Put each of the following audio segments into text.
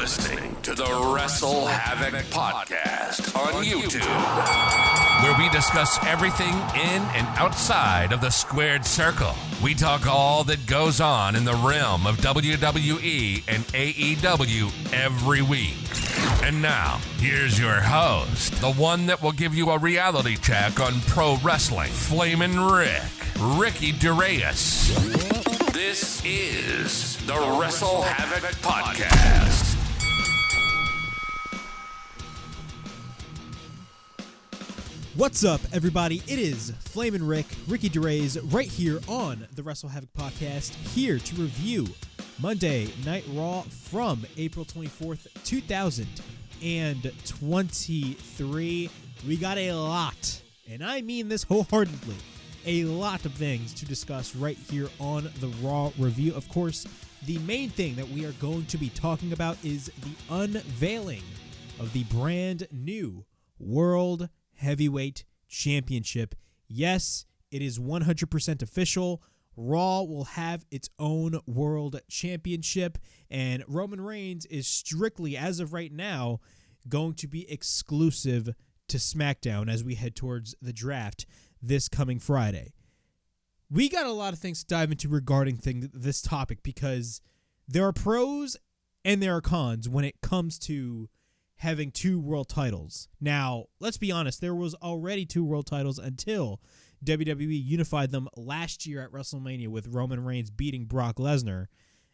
listening to the WrestleHavoc Podcast on YouTube, where we discuss everything in and outside of the squared circle. We talk all that goes on in the realm of WWE and AEW every week. And now, here's your host, the one that will give you a reality check on pro wrestling, Flamin' Ricky DeReyes. This is the WrestleHavoc Podcast. What's up, everybody? It is Flamin' Ricky DeReyes, right here on the WrestleHavoc Podcast, here to review Monday Night Raw from April 24th, 2023. We got a lot, and I mean this wholeheartedly, a lot of things to discuss right here on the Raw review. Of course, the main thing that we are going to be talking about is the unveiling of the brand new World Heavyweight Championship. Yes, it is 100% official. Raw will have its own World Championship, and Roman Reigns is strictly, as of right now, going to be exclusive to SmackDown as we head towards the draft this coming Friday. We got a lot of things to dive into regarding this topic because there are pros and there are cons when it comes to having two world titles. Now, let's be honest, there was already two world titles until WWE unified them last year at WrestleMania with Roman Reigns beating Brock Lesnar.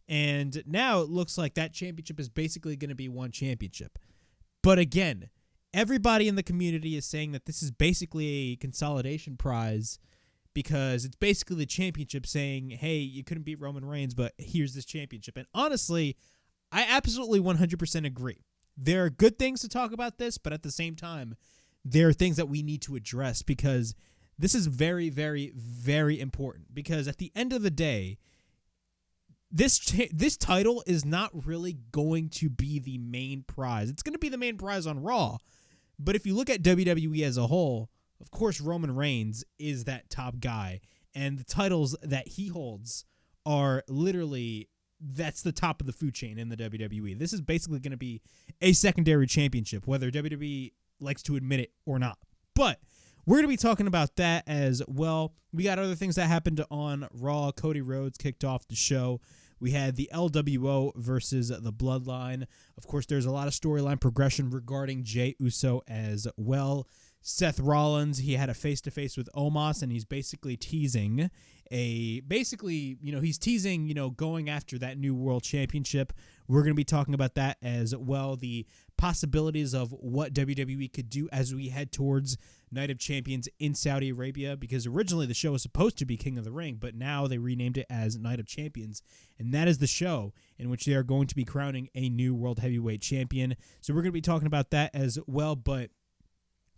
And now it looks like that championship is basically going to be one championship. But again, everybody in the community is saying that this is basically a consolidation prize because it's basically the championship saying, hey, you couldn't beat Roman Reigns, but here's this championship. And honestly, I absolutely 100% agree. There are good things to talk about this, but at the same time, there are things that we need to address because this is very, very, very important. Because at the end of the day, this title is not really going to be the main prize. It's going to be the main prize on Raw. But if you look at WWE as a whole, of course, Roman Reigns is that top guy. And the titles that he holds are literally, that's the top of the food chain in the WWE. This is basically going to be a secondary championship, whether WWE likes to admit it or not. But we're going to be talking about that as well. We got other things that happened on Raw. Cody Rhodes kicked off the show. We had the LWO versus the Bloodline. Of course, there's a lot of storyline progression regarding Jey Uso as well. Seth Rollins, he had a face-to-face with Omos, and he's basically teasing going after that new World Championship. We're going to be talking about that as well, the possibilities of what WWE could do as we head towards Night of Champions in Saudi Arabia, because originally the show was supposed to be King of the Ring, but now they renamed it as Night of Champions, and that is the show in which they are going to be crowning a new World Heavyweight Champion. So we're going to be talking about that as well, but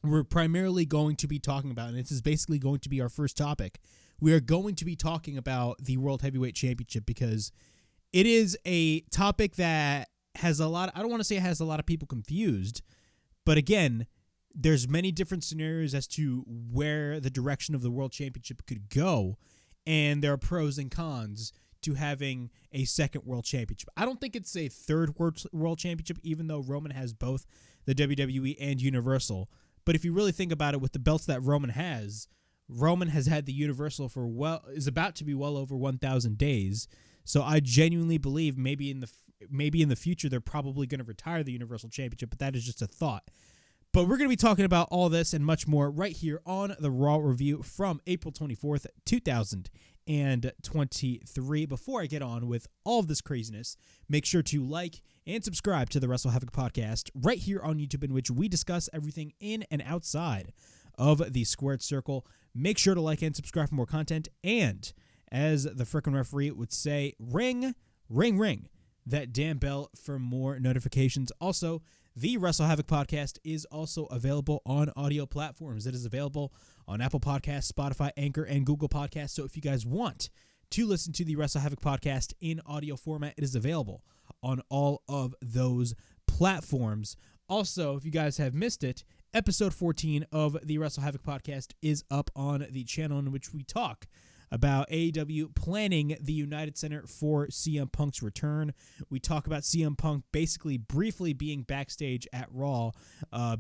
we're primarily going to be talking about, and this is basically going to be our first topic, we are going to be talking about the World Heavyweight Championship because it is a topic that has a lot, I don't want to say it has a lot of people confused, but again, there's many different scenarios as to where the direction of the World Championship could go, and there are pros and cons to having a second World Championship. I don't think it's a third World Championship, even though Roman has both the WWE and Universal. But if you really think about it, with the belts that Roman has had the Universal for is about to be well over 1,000 days. So I genuinely believe maybe in the future they're probably going to retire the Universal Championship, but that is just a thought. But we're going to be talking about all this and much more right here on the Raw review from April 24th, 2023. Before I get on with all of this craziness, make sure to like and subscribe to the WrestleHavoc Podcast right here on YouTube, in which we discuss everything in and outside of the squared circle. Make sure to like and subscribe for more content. And as the frickin' referee would say, ring, ring, ring that damn bell for more notifications. Also, the WrestleHavoc Podcast is also available on audio platforms. It is available on Apple Podcasts, Spotify, Anchor, and Google Podcasts. So if you guys want to listen to the WrestleHavoc Podcast in audio format, it is available on all of those platforms. Also, if you guys have missed it, episode 14 of the WrestleHavoc Podcast is up on the channel, in which we talk about AEW planning the United Center for CM Punk's return. We talk about CM Punk basically briefly being backstage at Raw,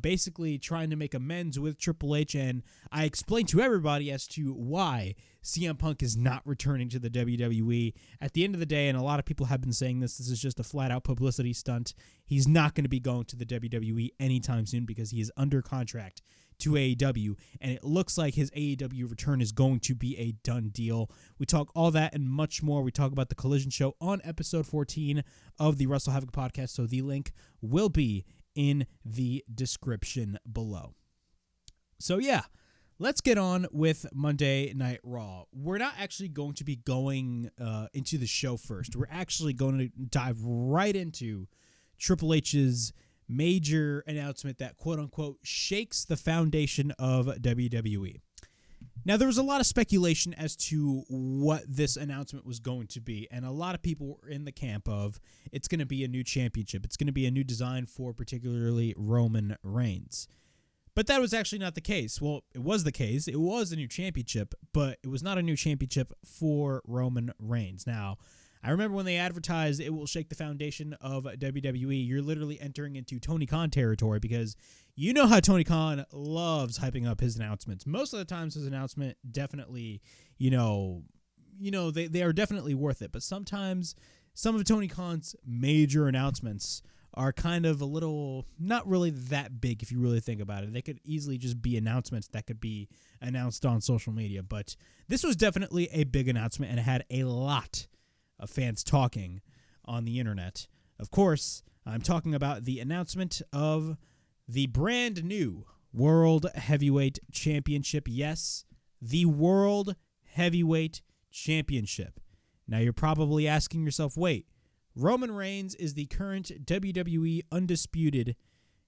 basically trying to make amends with Triple H, and I explain to everybody as to why CM Punk is not returning to the WWE. At the end of the day, and a lot of people have been saying this is just a flat-out publicity stunt. He's not going to be going to the WWE anytime soon because he is under contract to AEW, and it looks like his AEW return is going to be a done deal. We talk all that and much more. We talk about the Collision Show on episode 14 of the WrestleHavoc Podcast, so the link will be in the description below. So yeah, let's get on with Monday Night Raw. We're not actually going to be going into the show first. We're actually going to dive right into Triple H's major announcement that quote-unquote shakes the foundation of WWE. Now, there was a lot of speculation as to what this announcement was going to be, and a lot of people were in the camp of it's going to be a new championship. It's going to be a new design for particularly Roman Reigns. But that was actually not the case. Well, it was the case. It was a new championship, but it was not a new championship for Roman Reigns. Now, I remember when they advertised it will shake the foundation of WWE, you're literally entering into Tony Khan territory because you know how Tony Khan loves hyping up his announcements. Most of the times his announcement definitely, they are definitely worth it. But sometimes some of Tony Khan's major announcements are kind of a little, not really that big if you really think about it. They could easily just be announcements that could be announced on social media. But this was definitely a big announcement, and it had a lot of fans talking on the internet. Of course, I'm talking about the announcement of the brand new World Heavyweight Championship. Yes, the World Heavyweight Championship. Now you're probably asking yourself, wait, Roman Reigns is the current WWE Undisputed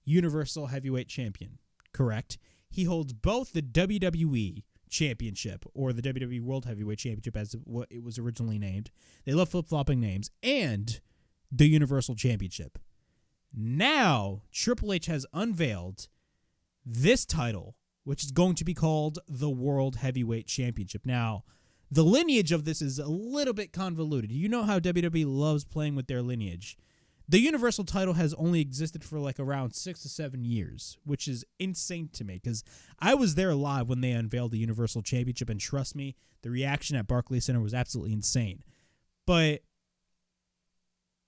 Universal Heavyweight Champion, correct? He holds both the WWE Championship, or the WWE World Heavyweight Championship as what it was originally named. They love flip-flopping names, and the Universal Championship. Now, Triple H has unveiled this title, which is going to be called the World Heavyweight Championship. Now, the lineage of this is a little bit convoluted. You know how WWE loves playing with their lineage. The Universal title has only existed for like around 6 to 7 years, which is insane to me because I was there live when they unveiled the Universal Championship, and trust me, the reaction at Barclays Center was absolutely insane. But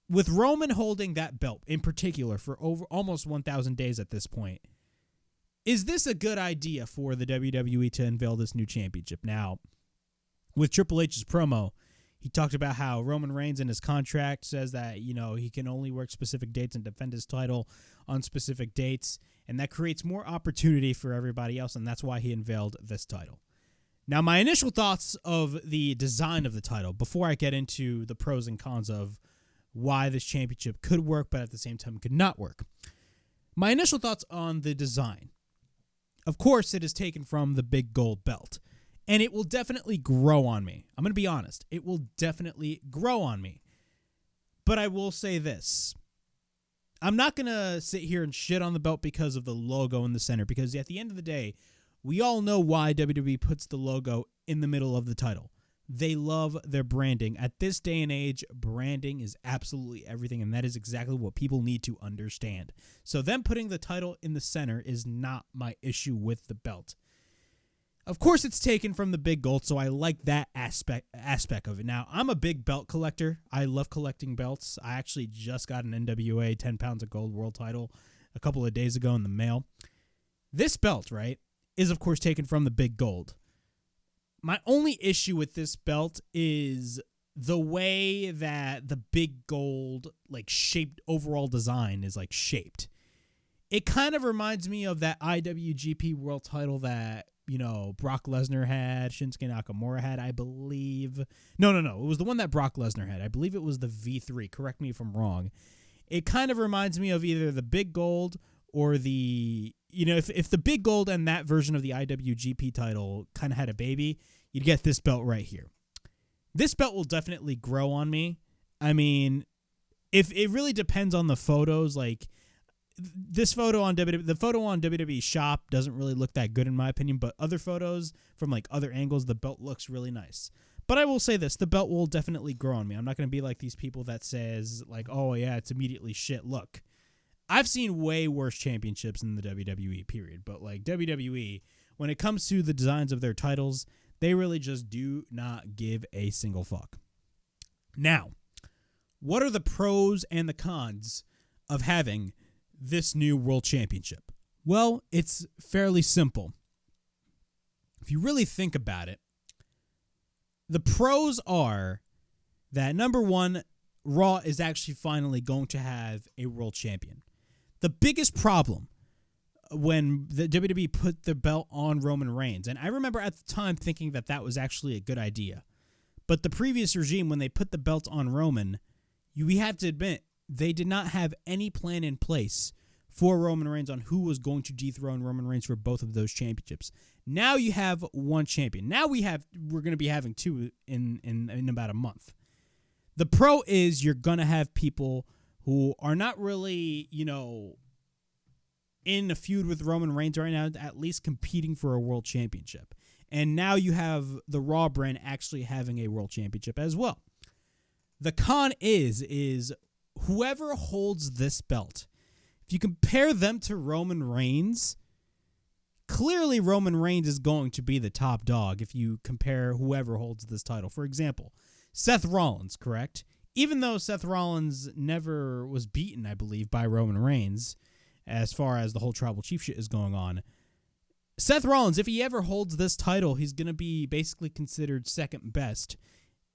with Roman holding that belt in particular for over almost 1,000 days at this point, is this a good idea for the WWE to unveil this new championship? Now, with Triple H's promo, he talked about how Roman Reigns in his contract says that, he can only work specific dates and defend his title on specific dates, and that creates more opportunity for everybody else, and that's why he unveiled this title. Now, my initial thoughts of the design of the title, before I get into the pros and cons of why this championship could work, but at the same time could not work. My initial thoughts on the design. Of course, it is taken from the big gold belt. And it will definitely grow on me. I'm going to be honest. It will definitely grow on me. But I will say this. I'm not going to sit here and shit on the belt because of the logo in the center. Because at the end of the day, we all know why WWE puts the logo in the middle of the title. They love their branding. At this day and age, branding is absolutely everything. And that is exactly what people need to understand. So them putting the title in the center is not my issue with the belt. Of course, it's taken from the big gold, so I like that aspect of it. Now, I'm a big belt collector. I love collecting belts. I actually just got an NWA 10 pounds of gold world title a couple of days ago in the mail. This belt, right, is, of course, taken from the big gold. My only issue with this belt is the way that the big gold, shaped overall design is, shaped. It kind of reminds me of that IWGP world title that Brock Lesnar had, Shinsuke Nakamura had, I believe. No. It was the one that Brock Lesnar had. I believe it was the V3. Correct me if I'm wrong. It kind of reminds me of either the big gold or the, if the big gold and that version of the IWGP title kind of had a baby, you'd get this belt right here. This belt will definitely grow on me. I mean, if it really depends on the photos, this photo on the photo on WWE Shop doesn't really look that good in my opinion, but other photos from like other angles, the belt looks really nice. But I will say this, the belt will definitely grow on me. I'm not going to be like these people that says like, oh yeah, it's immediately shit. Look, I've seen way worse championships in the WWE period, but like WWE, when it comes to the designs of their titles, they really just do not give a single fuck. Now, what are the pros and the cons of having this new world championship? Well, it's fairly simple. If you really think about it, the pros are that, number one, Raw is actually finally going to have a world champion. The biggest problem when the WWE put the belt on Roman Reigns, and I remember at the time thinking that that was actually a good idea, but the previous regime, when they put the belt on Roman, we have to admit, they did not have any plan in place for Roman Reigns on who was going to dethrone Roman Reigns for both of those championships. Now you have one champion. Now we're going to be having two in about a month. The pro is you're going to have people who are not really, in a feud with Roman Reigns right now, at least competing for a world championship. And now you have the Raw brand actually having a world championship as well. The con is whoever holds this belt, if you compare them to Roman Reigns, clearly Roman Reigns is going to be the top dog if you compare whoever holds this title. For example, Seth Rollins, correct? Even though Seth Rollins never was beaten, I believe, by Roman Reigns, as far as the whole tribal chief shit is going on, Seth Rollins, if he ever holds this title, he's going to be basically considered second best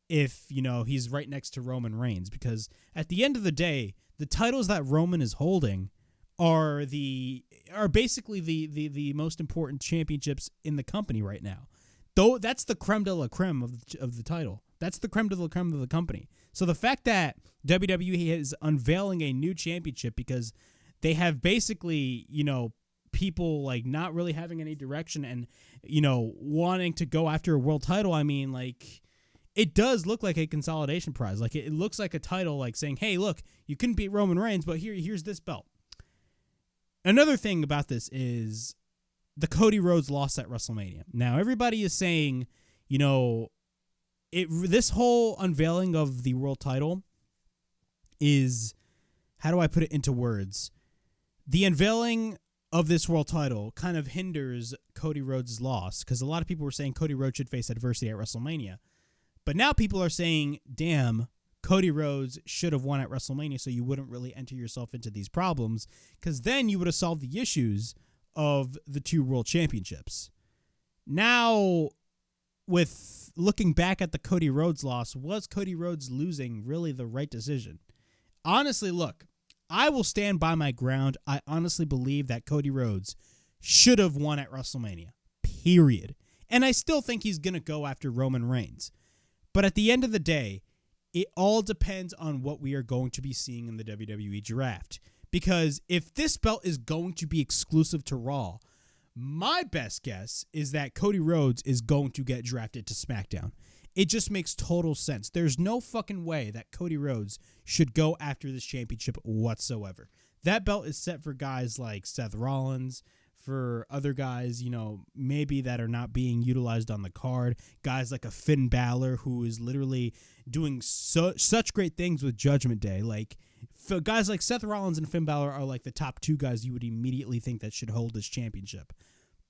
if, he's right next to Roman Reigns. Because at the end of the day, the titles that Roman is holding are basically the most important championships in the company right now. Though that's the creme de la creme of the title. That's the creme de la creme of the company. So the fact that WWE is unveiling a new championship because they have basically, people like not really having any direction and, wanting to go after a world title, I mean, like, it does look like a consolidation prize. Like, it looks like a title, like saying, hey, look, you couldn't beat Roman Reigns, but here's this belt. Another thing about this is the Cody Rhodes loss at WrestleMania. Now, everybody is saying, this whole unveiling of the world title is, how do I put it into words? The unveiling of this world title kind of hinders Cody Rhodes' loss, because a lot of people were saying Cody Rhodes should face adversity at WrestleMania. But now people are saying, damn, Cody Rhodes should have won at WrestleMania so you wouldn't really enter yourself into these problems, because then you would have solved the issues of the two world championships. Now, with looking back at the Cody Rhodes loss, was Cody Rhodes losing really the right decision? Honestly, look, I will stand by my ground. I honestly believe that Cody Rhodes should have won at WrestleMania, period. And I still think he's going to go after Roman Reigns. But at the end of the day, it all depends on what we are going to be seeing in the WWE draft. Because if this belt is going to be exclusive to Raw, my best guess is that Cody Rhodes is going to get drafted to SmackDown. It just makes total sense. There's no fucking way that Cody Rhodes should go after this championship whatsoever. That belt is set for guys like Seth Rollins, for other guys, maybe that are not being utilized on the card. Guys like a Finn Balor, who is literally doing such great things with Judgment Day. Like, guys like Seth Rollins and Finn Balor are like the top two guys you would immediately think that should hold this championship.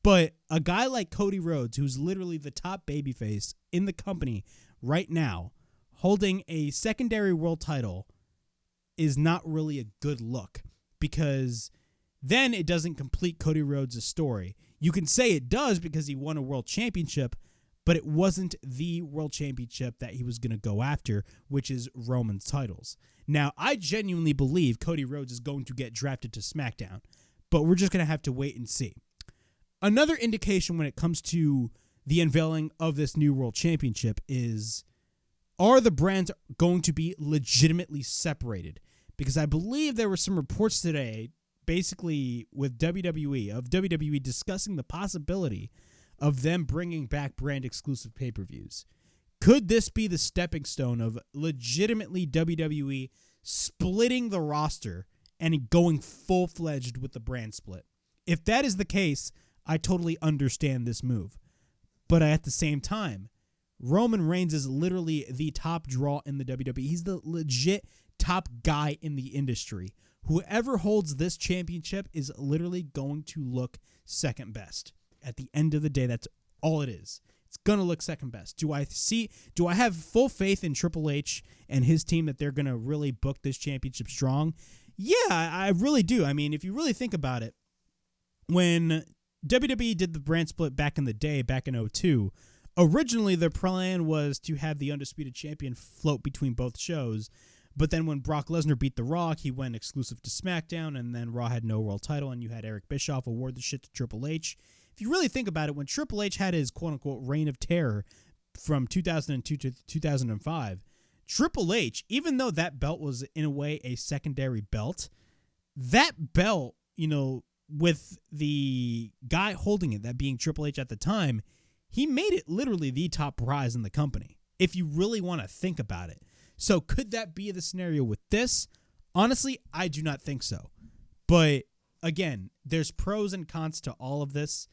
But a guy like Cody Rhodes, who's literally the top babyface in the company right now, holding a secondary world title is not really a good look, because then it doesn't complete Cody Rhodes' story. You can say it does because he won a world championship, but it wasn't the world championship that he was going to go after, which is Roman's titles. Now, I genuinely believe Cody Rhodes is going to get drafted to SmackDown, but we're just going to have to wait and see. Another indication when it comes to the unveiling of this new world championship is, are the brands going to be legitimately separated? Because I believe there were some reports today, basically with WWE discussing the possibility of them bringing back brand exclusive pay-per-views. Could this be the stepping stone of legitimately WWE splitting the roster and going full-fledged with the brand split. If that is the case, I totally understand this move. But at the same time, Roman Reigns is literally the top draw in the WWE. He's the legit top guy in the industry. Whoever holds this championship is literally going to look second best. At the end of the day, that's all it is. It's going to look second best. Do I have full faith in Triple H and his team that they're going to really book this championship strong? Yeah, I really do. I mean, if you really think about it, when WWE did the brand split back in the day, back in 2002, originally their plan was to have the Undisputed Champion float between both shows. But then when Brock Lesnar beat The Rock, he went exclusive to SmackDown, and then Raw had no world title, and you had Eric Bischoff award the shit to Triple H. If you really think about it, when Triple H had his quote-unquote reign of terror from 2002 to 2005, Triple H, even though that belt was in a way a secondary belt, that belt, with the guy holding it, that being Triple H at the time, he made it literally the top prize in the company, if you really want to think about it. So could that be the scenario with this? Honestly, I do not think so. But again, there's pros and cons to all of this.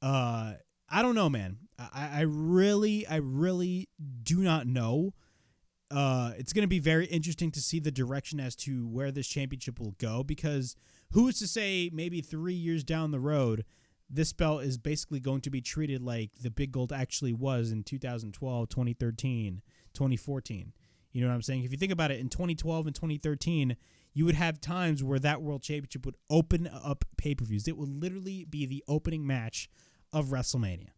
I don't know, man. I really do not know. It's going to be very interesting to see the direction as to where this championship will go, because who is to say maybe 3 years down the road, this belt is basically going to be treated like the big gold actually was in 2012, 2013, 2014. You know what I'm saying? If you think about it, in 2012 and 2013, you would have times where that World Championship would open up pay-per-views. It would literally be the opening match of WrestleMania.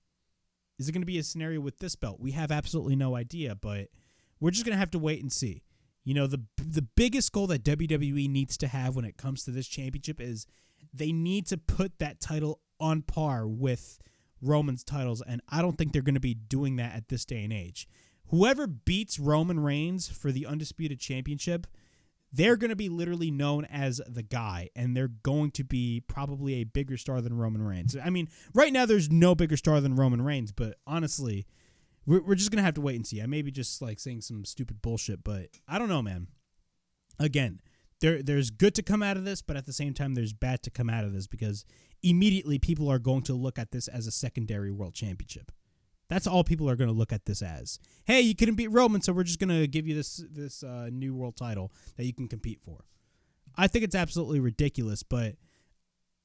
Is it going to be a scenario with this belt? We have absolutely no idea, but we're just going to have to wait and see. The biggest goal that WWE needs to have when it comes to this championship is they need to put that title on par with Roman's titles, and I don't think they're going to be doing that at this day and age. Whoever beats Roman Reigns for the Undisputed Championship, they're going to be literally known as the guy, and they're going to be probably a bigger star than Roman Reigns. I mean, right now there's no bigger star than Roman Reigns, but honestly, we're just going to have to wait and see. I may be just saying some stupid bullshit, but I don't know, man. Again, there's good to come out of this, but at the same time, there's bad to come out of this, because immediately people are going to look at this as a secondary world championship. That's all people are going to look at this as. Hey, you couldn't beat Roman, so we're just going to give you this new world title that you can compete for. I think it's absolutely ridiculous, but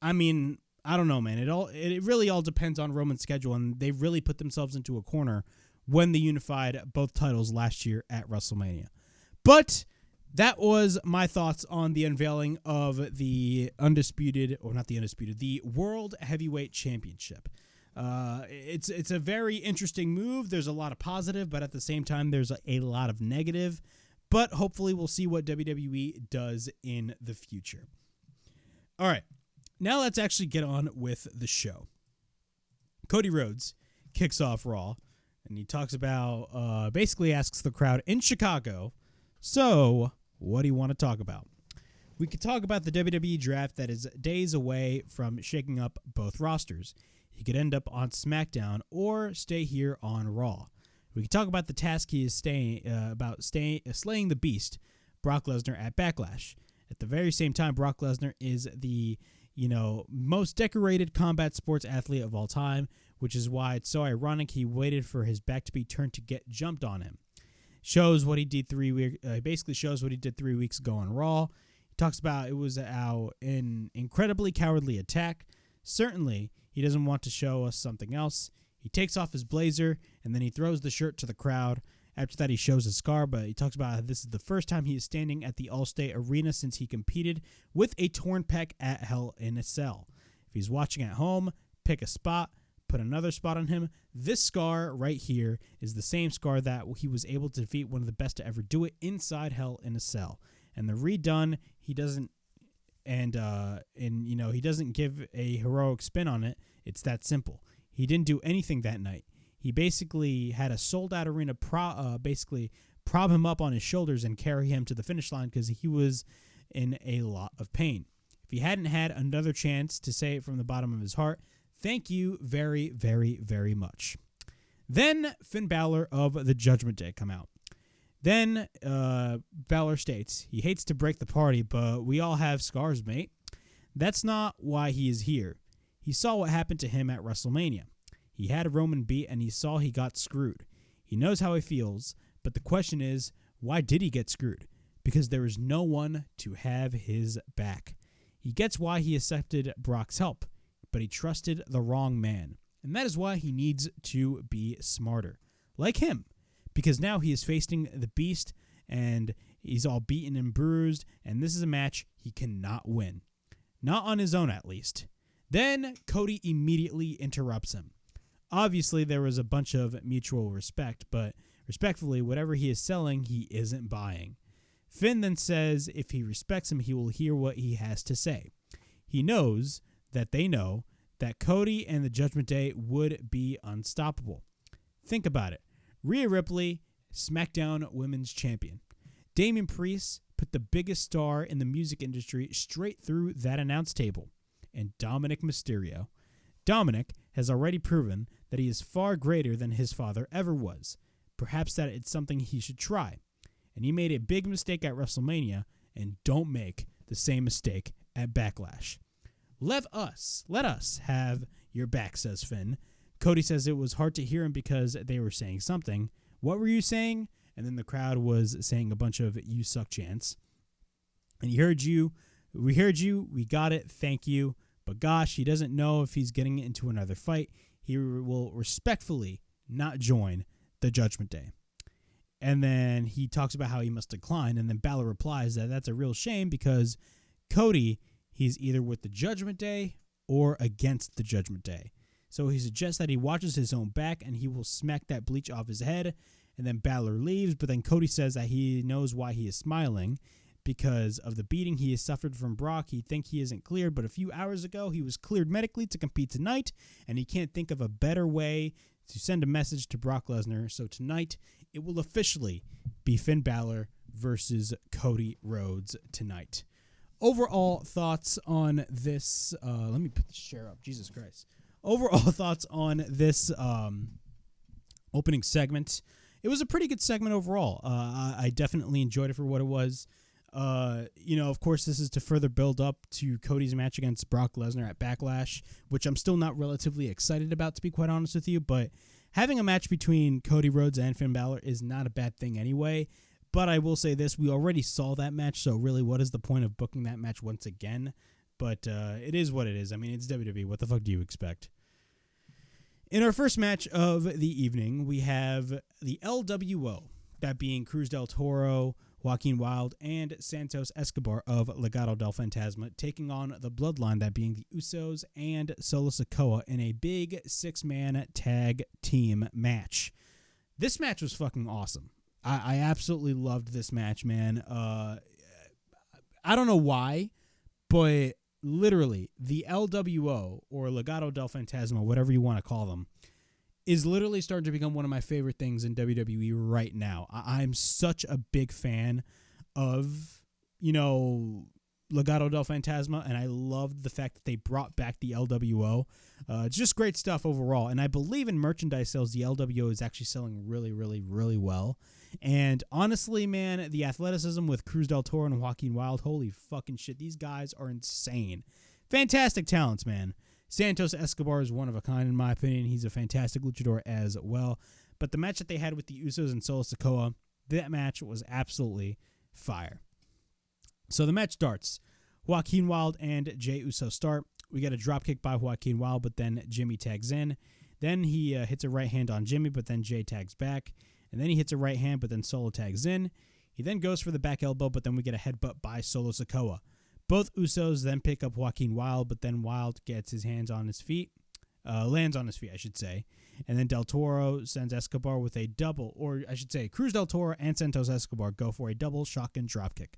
I mean, I don't know, man. It really all depends on Roman's schedule, and they really put themselves into a corner when they unified both titles last year at WrestleMania. But that was my thoughts on the unveiling of the the World Heavyweight Championship. It's a very interesting move. There's a lot of positive, but at the same time, there's a lot of negative. But hopefully we'll see what WWE does in the future. All right, now let's actually get on with the show. Cody Rhodes kicks off Raw, and he talks about, basically asks the crowd in Chicago, so what do you want to talk about? We could talk about the WWE draft that is days away from shaking up both rosters. He could end up on SmackDown or stay here on Raw. We could talk about the task he is slaying the Beast, Brock Lesnar, at Backlash. At the very same time, Brock Lesnar is the most decorated combat sports athlete of all time, which is why it's so ironic he waited for his back to be turned to get jumped on him. Shows what he did 3 weeks. Basically shows what he did 3 weeks ago on Raw. He talks about it was an incredibly cowardly attack. Certainly, he doesn't want to show us something else. He takes off his blazer, and then he throws the shirt to the crowd. After that, he shows his scar, but he talks about how this is the first time he is standing at the Allstate Arena since he competed with a torn pec at Hell in a Cell. If he's watching at home, pick a spot, put another spot on him. This scar right here is the same scar that he was able to defeat one of the best to ever do it inside Hell in a Cell. And the redone, he doesn't he doesn't give a heroic spin on it. It's that simple. He didn't do anything that night. He basically had a sold-out arena prop him up on his shoulders and carry him to the finish line because he was in a lot of pain. If he hadn't had another chance to say it from the bottom of his heart, thank you very, very, very much. Then Finn Balor of the Judgment Day come out. Then Balor states, he hates to break the party, but we all have scars, mate. That's not why he is here. He saw what happened to him at WrestleMania. He had a Roman beat, and he saw he got screwed. He knows how he feels, but the question is, why did he get screwed? Because there is no one to have his back. He gets why he accepted Brock's help, but he trusted the wrong man. And that is why he needs to be smarter. Like him. Because now he is facing the Beast, and he's all beaten and bruised, and this is a match he cannot win. Not on his own, at least. Then Cody immediately interrupts him. Obviously, there was a bunch of mutual respect, but respectfully, whatever he is selling, he isn't buying. Finn then says if he respects him, he will hear what he has to say. He knows that they know that Cody and the Judgment Day would be unstoppable. Think about it. Rhea Ripley, SmackDown Women's Champion. Damian Priest put the biggest star in the music industry straight through that announce table. And Dominic Mysterio. Dominic has already proven that he is far greater than his father ever was. Perhaps that it's something he should try. And he made a big mistake at WrestleMania, and don't make the same mistake at Backlash. Let us have your back, says Finn. Cody says it was hard to hear him because they were saying something. What were you saying? And then the crowd was saying a bunch of "you suck" chants. And he heard you. We heard you. We got it. Thank you. But gosh, he doesn't know if he's getting into another fight. He will respectfully not join the Judgment Day. And then he talks about how he must decline. And then Balor replies that that's a real shame because Cody, he's either with the Judgment Day or against the Judgment Day. So he suggests that he watches his own back and he will smack that bleach off his head. And then Balor leaves, but then Cody says that he knows why he is smiling because of the beating he has suffered from Brock. He thinks he isn't cleared, but a few hours ago he was cleared medically to compete tonight, and he can't think of a better way to send a message to Brock Lesnar. So tonight it will officially be Finn Balor versus Cody Rhodes tonight. Overall thoughts on this. Let me put the share up. Jesus Christ. Overall thoughts on this opening segment. It was a pretty good segment overall. I definitely enjoyed it for what it was. Of course, this is to further build up to Cody's match against Brock Lesnar at Backlash, which I'm still not relatively excited about, to be quite honest with you. But having a match between Cody Rhodes and Finn Balor is not a bad thing anyway. But I will say this, we already saw that match, so really what is the point of booking that match once again? But it is what it is. I mean, it's WWE. What the fuck do you expect? In our first match of the evening, we have the LWO, that being Cruz del Toro, Joaquin Wilde, and Santos Escobar of Legado del Fantasma, taking on the Bloodline, that being the Usos and Solo Sikoa, in a big 6-man tag team match. This match was fucking awesome. I absolutely loved this match, man. I don't know why, but literally, the LWO, or Legado del Fantasma, whatever you want to call them, is literally starting to become one of my favorite things in WWE right now. I'm such a big fan of, Legado del Fantasma, and I loved the fact that they brought back the LWO. It's just great stuff overall, and I believe in merchandise sales, the LWO is actually selling really, really, really well. And honestly, man, the athleticism with Cruz del Toro and Joaquin Wilde, holy fucking shit, these guys are insane. Fantastic talents, man. Santos Escobar is one of a kind, in my opinion. He's a fantastic luchador as well. But the match that they had with the Usos and Solo Sikoa, that match was absolutely fire. So the match starts. Joaquin Wilde and Jey Uso start. We get a dropkick by Joaquin Wilde, but then Jimmy tags in. Then he hits a right hand on Jimmy, but then Jey tags back. And then he hits a right hand, but then Solo tags in. He then goes for the back elbow, but then we get a headbutt by Solo Sikoa. Both Usos then pick up Joaquin Wilde, but then Wilde gets his hands on his feet. Lands on his feet, I should say. And then Del Toro sends Escobar with a double, or I should say Cruz del Toro and Santos Escobar go for a double shotgun dropkick.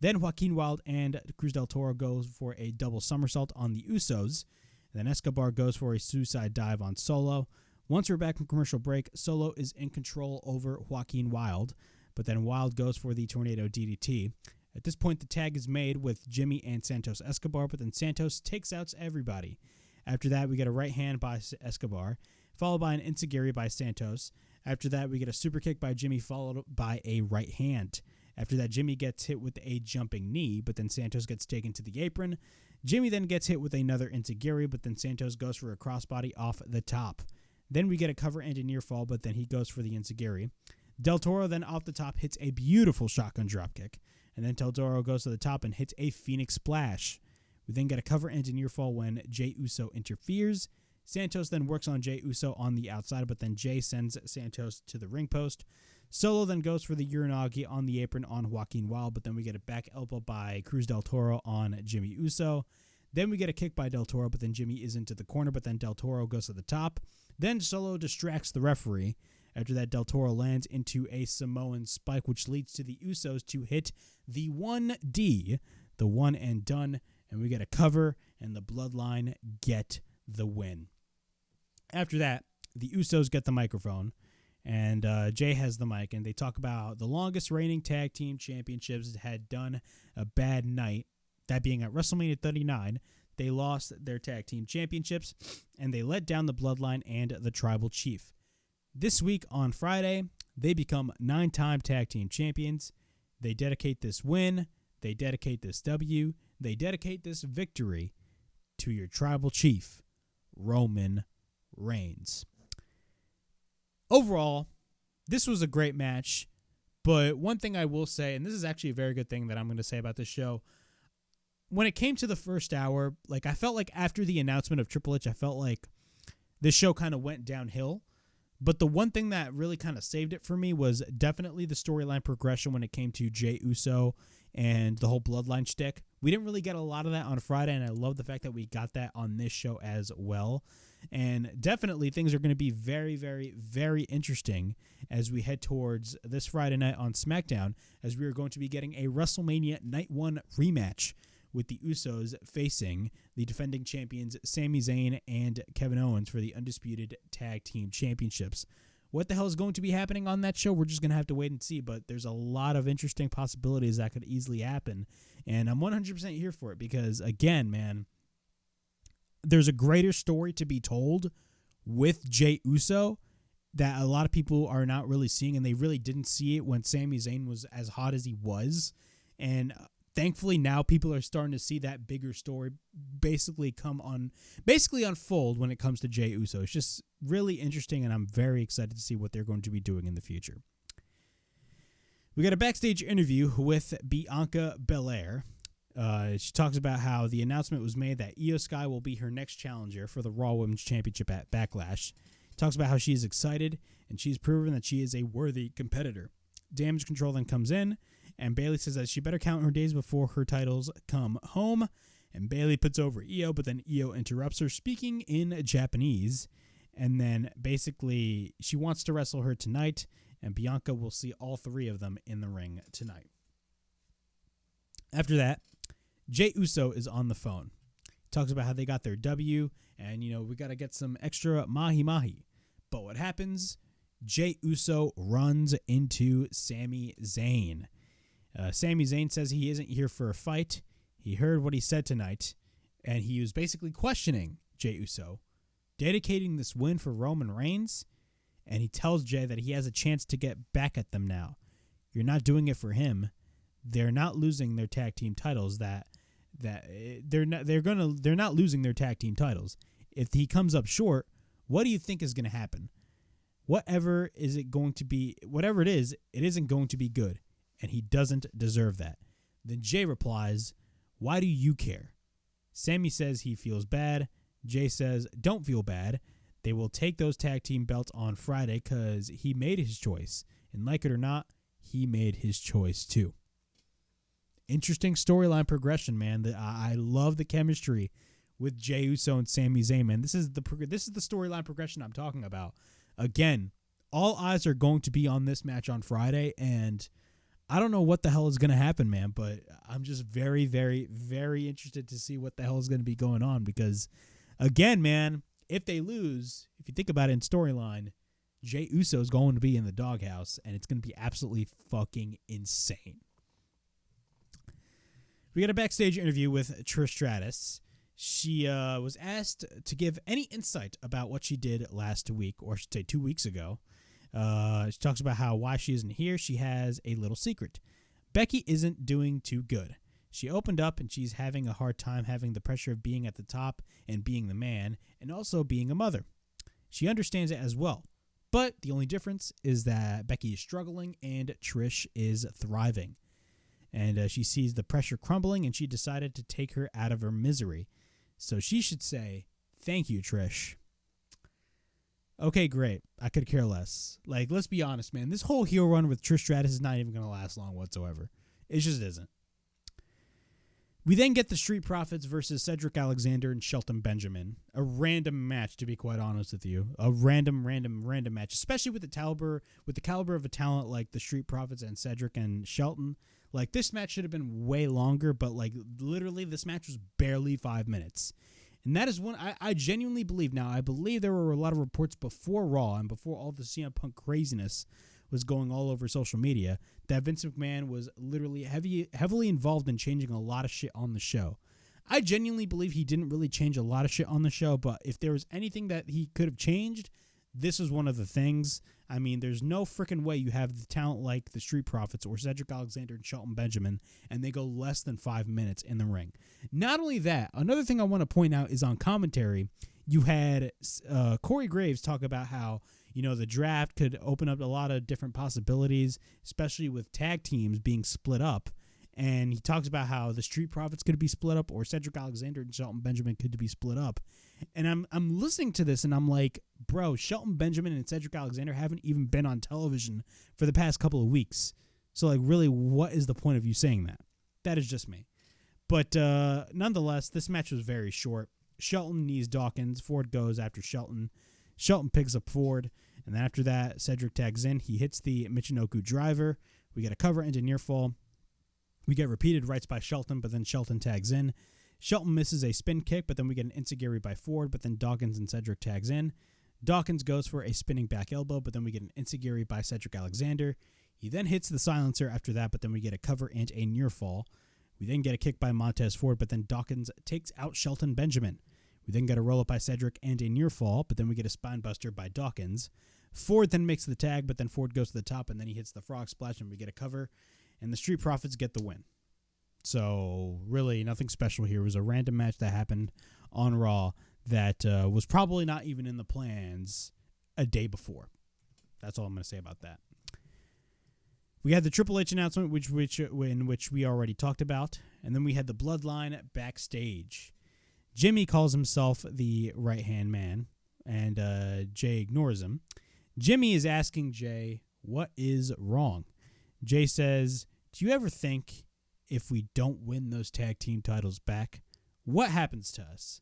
Then Joaquin Wilde and Cruz del Toro goes for a double somersault on the Usos. And then Escobar goes for a suicide dive on Solo. Once we're back from commercial break, Solo is in control over Joaquin Wilde, but then Wilde goes for the Tornado DDT. At this point, the tag is made with Jimmy and Santos Escobar, but then Santos takes out everybody. After that, we get a right hand by Escobar, followed by an enziguri by Santos. After that, we get a super kick by Jimmy followed by a right hand. After that, Jimmy gets hit with a jumping knee, but then Santos gets taken to the apron. Jimmy then gets hit with another enziguri, but then Santos goes for a crossbody off the top. Then we get a cover and a near fall, but then he goes for the enziguri. Del Toro then off the top hits a beautiful shotgun dropkick. And then Del Toro goes to the top and hits a Phoenix Splash. We then get a cover and a near fall when Jey Uso interferes. Santos then works on Jey Uso on the outside, but then Jey sends Santos to the ring post. Solo then goes for the Uranagi on the apron on Joaquin Wilde, but then we get a back elbow by Cruz Del Toro on Jimmy Uso. Then we get a kick by Del Toro, but then Jimmy is into the corner, but then Del Toro goes to the top. Then Solo distracts the referee. After that, Del Toro lands into a Samoan spike, which leads to the Usos to hit the 1D, the one and done, and we get a cover, and the Bloodline get the win. After that, the Usos get the microphone, and Jey has the mic, and they talk about the longest reigning tag team championships had done a bad night, that being at WrestleMania 39. They lost their tag team championships, and they let down the Bloodline and the Tribal Chief. This week on Friday, they become 9-time tag team champions. They dedicate this win, they dedicate this W, they dedicate this victory to your Tribal Chief, Roman Reigns. Overall, this was a great match, but one thing I will say, and this is actually a very good thing that I'm going to say about this show, when it came to the first hour, like I felt like after the announcement of Triple H, I felt like this show kind of went downhill. But the one thing that really kind of saved it for me was definitely the storyline progression when it came to Jey Uso and the whole Bloodline shtick. We didn't really get a lot of that on Friday, and I love the fact that we got that on this show as well. And definitely things are going to be very, very, very interesting as we head towards this Friday night on SmackDown, as we are going to be getting a WrestleMania Night 1 rematch with the Usos facing the defending champions Sami Zayn and Kevin Owens for the Undisputed Tag Team Championships. What the hell is going to be happening on that show? We're just going to have to wait and see, but there's a lot of interesting possibilities that could easily happen, and I'm 100% here for it because, again, man, there's a greater story to be told with Jey Uso that a lot of people are not really seeing, and they really didn't see it when Sami Zayn was as hot as he was, and thankfully, now people are starting to see that bigger story basically unfold when it comes to Jey Uso. It's just really interesting, and I'm very excited to see what they're going to be doing in the future. We got a backstage interview with Bianca Belair. She talks about how the announcement was made that Io Sky will be her next challenger for the Raw Women's Championship at Backlash. Talks about how she is excited, and she's proven that she is a worthy competitor. Damage Control then comes in, and Bayley says that she better count her days before her titles come home. And Bayley puts over Io, but then Io interrupts her, speaking in Japanese. And then basically she wants to wrestle her tonight, and Bianca will see all three of them in the ring tonight. After that, Jey Uso is on the phone. He talks about how they got their W, and, we got to get some extra mahi-mahi. But what happens? Jey Uso runs into Sami Zayn. Sami Zayn says he isn't here for a fight. He heard what he said tonight, and he was basically questioning Jey Uso, dedicating this win for Roman Reigns, and he tells Jey that he has a chance to get back at them now. You're not doing it for him. They're not losing their tag team titles. They're not losing their tag team titles. If he comes up short, what do you think is going to happen? Whatever it is, it isn't going to be good. And he doesn't deserve that. Then Jey replies, "Why do you care?" Sami says he feels bad. Jey says, "Don't feel bad. They will take those tag team belts on Friday because he made his choice. And like it or not, he made his choice too." Interesting storyline progression, man. I love the chemistry with Jey Uso and Sami Zayn, man. This is the storyline progression I'm talking about. Again, all eyes are going to be on this match on Friday, and I don't know what the hell is going to happen, man, but I'm just very, very, very interested to see what the hell is going to be going on because, again, man, if they lose, if you think about it in storyline, Jey Uso is going to be in the doghouse, and it's going to be absolutely fucking insane. We got a backstage interview with Trish Stratus. She was asked to give any insight about what she did last week, or I should say 2 weeks ago. She talks about why she isn't here. She has a little secret. Becky isn't doing too good. She opened up and she's having a hard time having the pressure of being at the top and being the man and also being a mother. She understands it as well. But the only difference is that Becky is struggling and Trish is thriving. And she sees the pressure crumbling and she decided to take her out of her misery. So she should say, "Thank you, Trish." Okay, great. I could care less. Like, let's be honest, man. This whole heel run with Trish Stratus is not even going to last long whatsoever. It just isn't. We then get the Street Profits versus Cedric Alexander and Shelton Benjiman. A random match, to be quite honest with you. A random match, especially with the caliber of a talent like the Street Profits and Cedric and Shelton. Like, this match should have been way longer, but, like, literally this match was barely 5 minutes. And that is one I genuinely believe. Now, I believe there were a lot of reports before Raw and before all the CM Punk craziness was going all over social media that Vince McMahon was literally heavily involved in changing a lot of shit on the show. I genuinely believe he didn't really change a lot of shit on the show, but if there was anything that he could have changed, this was one of the things. I mean, there's no freaking way you have the talent like the Street Profits or Cedric Alexander and Shelton Benjiman, and they go less than 5 minutes in the ring. Not only that, another thing I want to point out is on commentary, you had Corey Graves talk about how, you know, the draft could open up a lot of different possibilities, especially with tag teams being split up. And he talks about how the Street Profits could be split up or Cedric Alexander and Shelton Benjiman could be split up. And I'm listening to this and I'm like, bro, Shelton Benjiman and Cedric Alexander haven't even been on television for the past couple of weeks. So, like, really, what is the point of you saying that? That is just me. But nonetheless, this match was very short. Shelton knees Dawkins. Ford goes after Shelton. Shelton picks up Ford. And then after that, Cedric tags in. He hits the Michinoku driver. We get a cover into near fall. We get repeated rights by Shelton, but then Shelton tags in. Shelton misses a spin kick, but then we get an enziguri by Ford, but then Dawkins and Cedric tags in. Dawkins goes for a spinning back elbow, but then we get an enziguri by Cedric Alexander. He then hits the silencer after that, but then we get a cover and a near fall. We then get a kick by Montez Ford, but then Dawkins takes out Shelton Benjiman. We then get a roll-up by Cedric and a near fall, but then we get a spine buster by Dawkins. Ford then makes the tag, but then Ford goes to the top, and then he hits the frog splash, and we get a cover. And the Street Profits get the win. So, really, nothing special here. It was a random match that happened on Raw that was probably not even in the plans a day before. That's all I'm going to say about that. We had the Triple H announcement, in which we already talked about. And then we had the Bloodline backstage. Jimmy calls himself the right-hand man, and Jay ignores him. Jimmy is asking Jay, what is wrong? Jay says, do you ever think if we don't win those tag team titles back, what happens to us?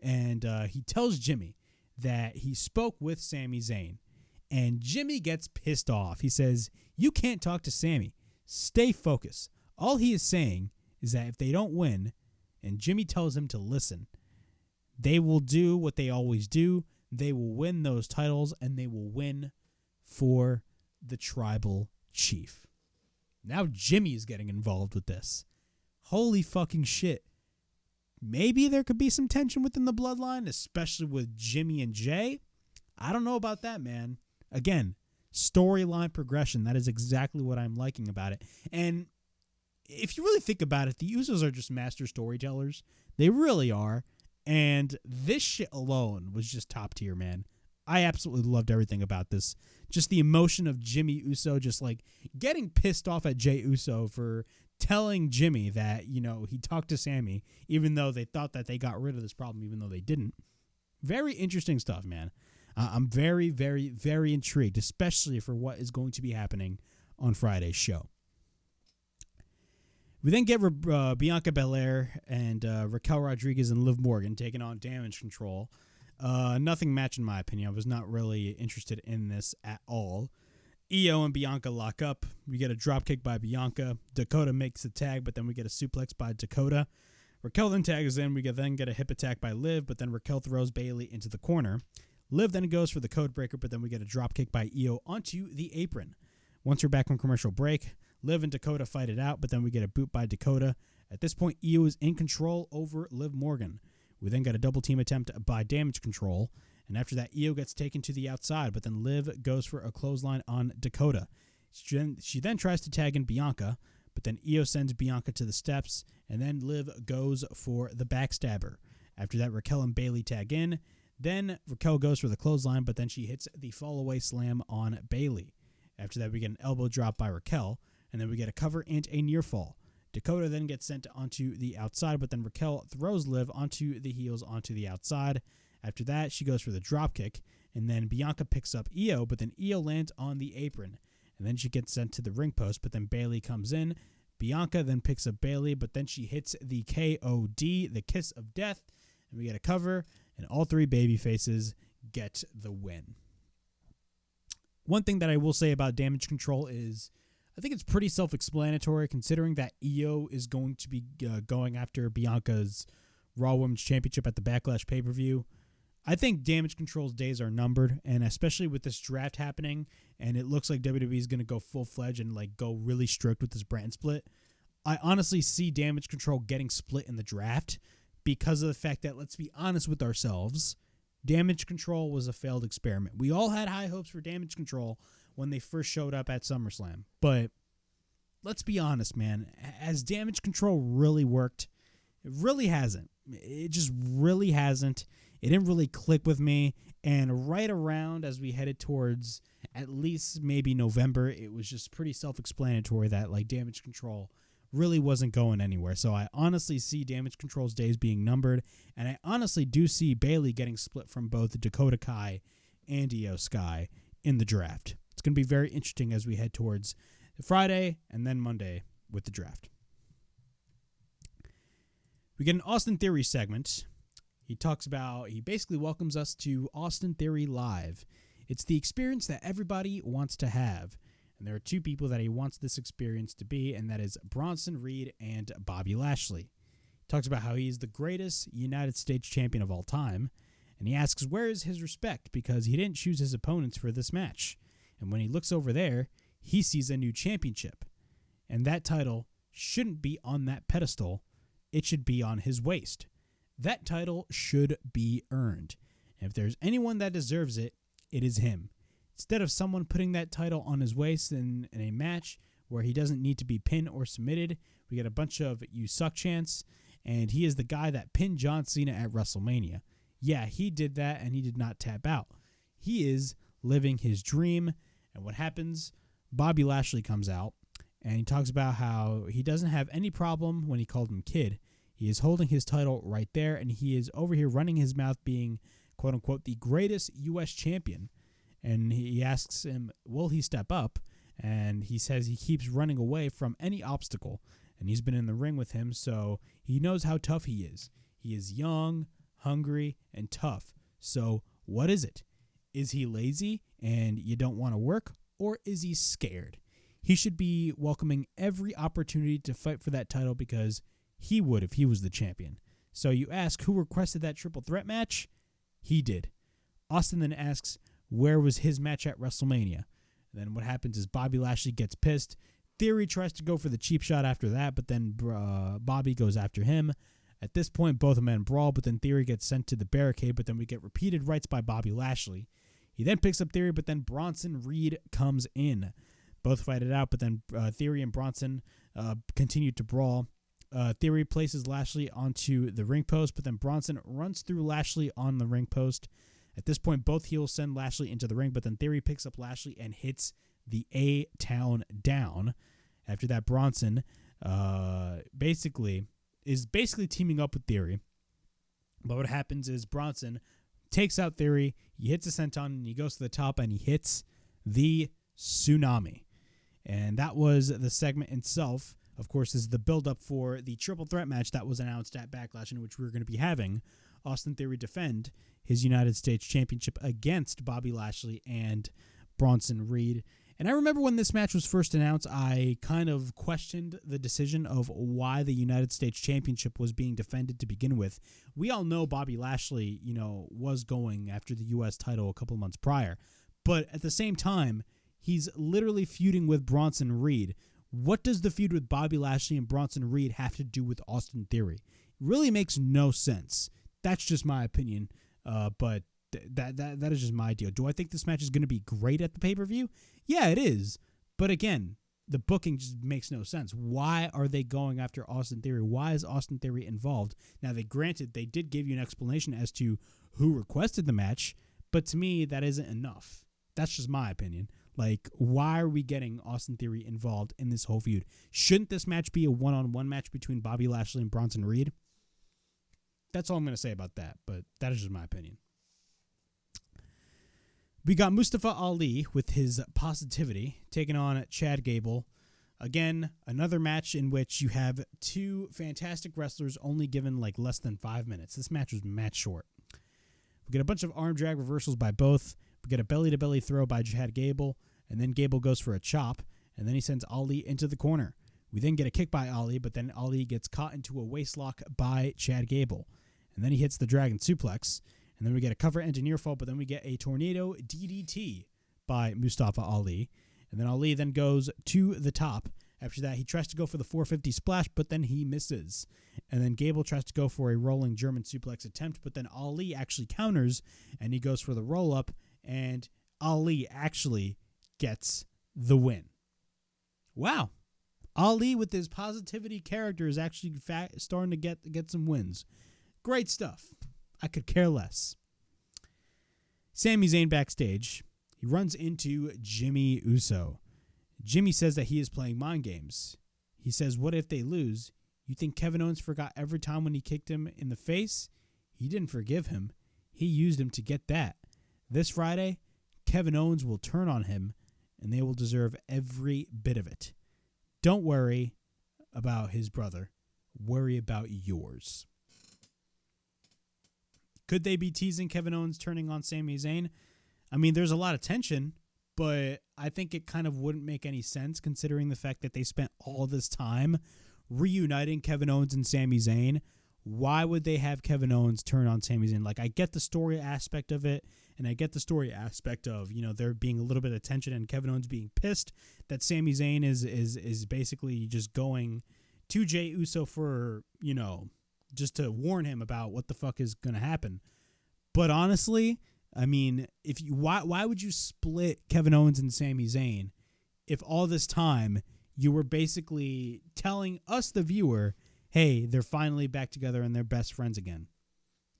And he tells Jimmy that he spoke with Sami Zayn. And Jimmy gets pissed off. He says, you can't talk to Sami. Stay focused. All he is saying is that if they don't win, and Jimmy tells him to listen, they will do what they always do. They will win those titles, and they will win for the tribal chief. Now Jimmy is getting involved with this. Holy fucking shit. Maybe there could be some tension within the Bloodline, especially with Jimmy and Jay. I don't know about that, man. Again, storyline progression. That is exactly what I'm liking about it. And if you really think about it, the Usos are just master storytellers. They really are. And this shit alone was just top tier, man. I absolutely loved everything about this. Just the emotion of Jimmy Uso, just like getting pissed off at Jay Uso for telling Jimmy that, you know, he talked to Sami, even though they thought that they got rid of this problem, even though they didn't. Very interesting stuff, man. I'm very, very, very intrigued, especially for what is going to be happening on Friday's show. We then get Bianca Belair and Raquel Rodriguez and Liv Morgan taking on Damage Control. Nothing match in my opinion. I was not really interested in this at all. Io and Bianca lock up. We get a dropkick by Bianca. Dakota makes the tag, but then we get a suplex by Dakota. Raquel then tags in. We then get a hip attack by Liv, but then Raquel throws Bayley into the corner. Liv then goes for the code breaker, but then we get a dropkick by Io onto the apron. Once we're back from commercial break, Liv and Dakota fight it out, but then we get a boot by Dakota. At this point, Io is in control over Liv Morgan. We then got a double team attempt by Damage Control, And after that, Io gets taken to the outside, but then Liv goes for a clothesline on Dakota. She then tries to tag in Bianca, but then Io sends Bianca to the steps, and then Liv goes for the backstabber. After that, Raquel and Bayley tag in. Then Raquel goes for the clothesline, but then she hits the fall-away slam on Bayley. After that, we get an elbow drop by Raquel, and then we get a cover and a near fall. Dakota then gets sent onto the outside, but then Raquel throws Liv onto the heels onto the outside. After that, she goes for the dropkick, and then Bianca picks up Io, but then Io lands on the apron. And then she gets sent to the ring post, but then Bayley comes in. Bianca then picks up Bayley, but then she hits the KOD, the Kiss of Death, and we get a cover, and all three baby faces get the win. One thing that I will say about Damage Control is I think it's pretty self-explanatory considering that Io is going to be going after Bianca's Raw Women's Championship at the Backlash pay-per-view. I think Damage Control's days are numbered, and especially with this draft happening, and it looks like WWE is going to go full-fledged and like go really strict with this brand split. I honestly see Damage Control getting split in the draft because of the fact that, let's be honest with ourselves, Damage Control was a failed experiment. We all had high hopes for Damage Control when they first showed up at SummerSlam, but let's be honest, man. Has Damage Control really worked? It really hasn't. It just really hasn't. It didn't really click with me, and right around as we headed towards at least maybe November, it was just pretty self-explanatory that like Damage Control really wasn't going anywhere. So I honestly see Damage Control's days being numbered, and I honestly do see Bayley getting split from both Dakota Kai and Io Sky in the draft. It's going to be very interesting as we head towards Friday and then Monday with the draft. We get an Austin Theory segment. He basically welcomes us to Austin Theory Live. It's the experience that everybody wants to have. And there are two people that he wants this experience to be, and that is Bronson Reed and Bobby Lashley. He talks about how he is the greatest United States champion of all time, and he asks where is his respect because he didn't choose his opponents for this match. And when he looks over there, he sees a new championship. And that title shouldn't be on that pedestal. It should be on his waist. That title should be earned. And if there's anyone that deserves it, it is him. Instead of someone putting that title on his waist in a match where he doesn't need to be pinned or submitted, we get a bunch of "you suck" chants, and he is the guy that pinned John Cena at WrestleMania. Yeah, he did that, and he did not tap out. He is living his dream, and what happens? Bobby Lashley comes out, and he talks about how he doesn't have any problem when he called him kid. He is holding his title right there, and he is over here running his mouth being, quote-unquote, the greatest U.S. champion. And he asks him, will he step up? And he says he keeps running away from any obstacle. And he's been in the ring with him, so he knows how tough he is. He is young, hungry, and tough. So what is it? Is he lazy and you don't want to work? Or is he scared? He should be welcoming every opportunity to fight for that title because he would if he was the champion. So you ask who requested that triple threat match? He did. Austin then asks where was his match at WrestleMania? And then what happens is Bobby Lashley gets pissed. Theory tries to go for the cheap shot after that, but then Bobby goes after him. At this point, both men brawl, but then Theory gets sent to the barricade, but then we get repeated rights by Bobby Lashley. He then picks up Theory, but then Bronson Reed comes in. Both fight it out, but then Theory and Bronson continue to brawl. Theory places Lashley onto the ring post, but then Bronson runs through Lashley on the ring post. At this point, both heels send Lashley into the ring, but then Theory picks up Lashley and hits the A-Town down. After that, Bronson is basically teaming up with Theory. But what happens is Bronson takes out Theory, he hits a senton, and he goes to the top, and he hits the Tsunami. And that was the segment itself. Of course, is the build-up for the triple threat match that was announced at Backlash, in which we were going to be having Austin Theory defend his United States Championship against Bobby Lashley and Bronson Reed. And I remember when this match was first announced, I kind of questioned the decision of why the United States Championship was being defended to begin with. We all know Bobby Lashley, was going after the U.S. title a couple months prior. But at the same time, he's literally feuding with Bronson Reed. What does the feud with Bobby Lashley and Bronson Reed have to do with Austin Theory? It really makes no sense. That's just my opinion. But That is just my deal. Do I think this match is going to be great at the pay-per-view? Yeah, it is. But again, the booking just makes no sense. Why are they going after Austin Theory? Why is Austin Theory involved? Now, they did give you an explanation as to who requested the match, but to me, that isn't enough. That's just my opinion. Like, why are we getting Austin Theory involved in this whole feud? Shouldn't this match be a one-on-one match between Bobby Lashley and Bronson Reed? That's all I'm going to say about that, but that is just my opinion. We got Mustafa Ali with his positivity taking on Chad Gable. Again, another match in which you have two fantastic wrestlers only given like less than 5 minutes. This match was match short. We get a bunch of arm drag reversals by both. We get a belly-to-belly throw by Chad Gable, and then Gable goes for a chop, and then he sends Ali into the corner. We then get a kick by Ali, but then Ali gets caught into a waistlock by Chad Gable. And then he hits the dragon suplex. And then we get a cover and a near fall, but then we get a tornado DDT by Mustafa Ali. And then Ali then goes to the top. After that, he tries to go for the 450 splash, but then he misses. And then Gable tries to go for a rolling German suplex attempt, but then Ali actually counters, and he goes for the roll-up, and Ali actually gets the win. Wow. Ali, with his positivity character, is actually starting to get some wins. Great stuff. I could care less. Sami Zayn backstage. He runs into Jimmy Uso. Jimmy says that he is playing mind games. He says, what if they lose? You think Kevin Owens forgot every time when he kicked him in the face? He didn't forgive him. He used him to get that. This Friday, Kevin Owens will turn on him, and they will deserve every bit of it. Don't worry about his brother. Worry about yours. Could they be teasing Kevin Owens turning on Sami Zayn? I mean, there's a lot of tension, but I think it kind of wouldn't make any sense considering the fact that they spent all this time reuniting Kevin Owens and Sami Zayn. Why would they have Kevin Owens turn on Sami Zayn? Like, I get the story aspect of it, and I get the story aspect of, there being a little bit of tension and Kevin Owens being pissed that Sami Zayn is basically just going to Jey Uso for, just to warn him about what the fuck is going to happen. But honestly, I mean, why would you split Kevin Owens and Sami Zayn if all this time you were basically telling us, the viewer, hey, they're finally back together and they're best friends again?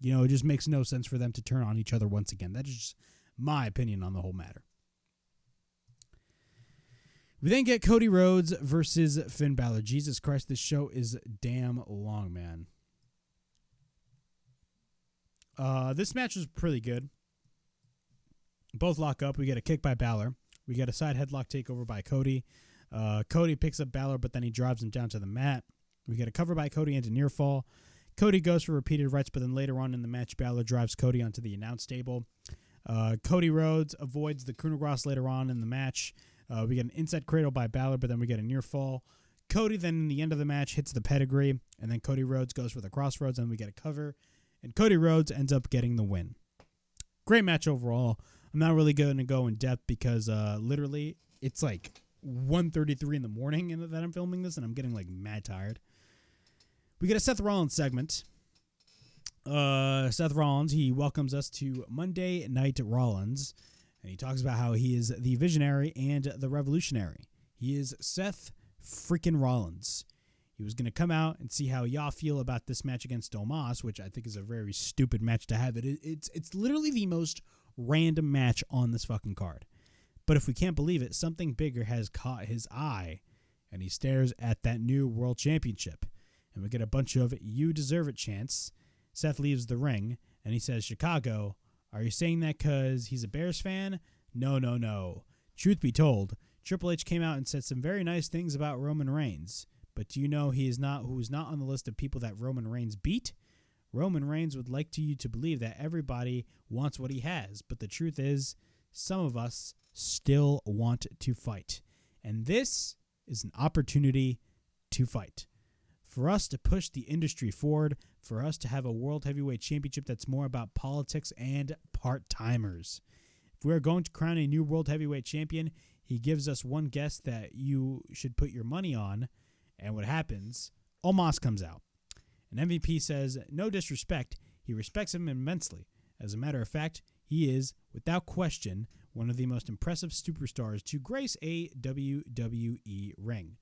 It just makes no sense for them to turn on each other once again. That is just my opinion on the whole matter. We then get Cody Rhodes versus Finn Balor. Jesus Christ, this show is damn long, man. This match was pretty good. Both lock up. We get a kick by Balor. We get a side headlock takeover by Cody. Cody picks up Balor, but then he drives him down to the mat. We get a cover by Cody into near fall. Cody goes for repeated rights, but then later on in the match, Balor drives Cody onto the announce table. Cody Rhodes avoids the coup de grace later on in the match. We get an inside cradle by Balor, but then we get a near fall. Cody then in the end of the match hits the pedigree, and then Cody Rhodes goes for the crossroads, and we get a cover. And Cody Rhodes ends up getting the win. Great match overall. I'm not really going to go in depth because literally it's like 1:33 in the morning that I'm filming this, and I'm getting like mad tired. We get a Seth Rollins segment. Seth Rollins, he welcomes us to Monday Night Rollins, and he talks about how he is the visionary and the revolutionary. He is Seth freaking Rollins. He was going to come out and see how y'all feel about this match against Omos, which I think is a very stupid match to have. It's literally the most random match on this fucking card. But if we can't believe it, something bigger has caught his eye, and he stares at that new world championship. And we get a bunch of "you deserve it" chants. Seth leaves the ring, and he says, "Chicago, are you saying that because he's a Bears fan? No. Truth be told, Triple H came out and said some very nice things about Roman Reigns. But do you know who is not on the list of people that Roman Reigns beat? Roman Reigns would like you to believe that everybody wants what he has, but the truth is, some of us still want to fight. And this is an opportunity to fight. For us to push the industry forward, for us to have a World Heavyweight Championship that's more about politics and part-timers. If we are going to crown a new World Heavyweight Champion, he gives us one guest that you should put your money on. And what happens? Omos comes out. And MVP says, no disrespect, he respects him immensely. As a matter of fact, He is, without question, one of the most impressive superstars to grace a WWE ring.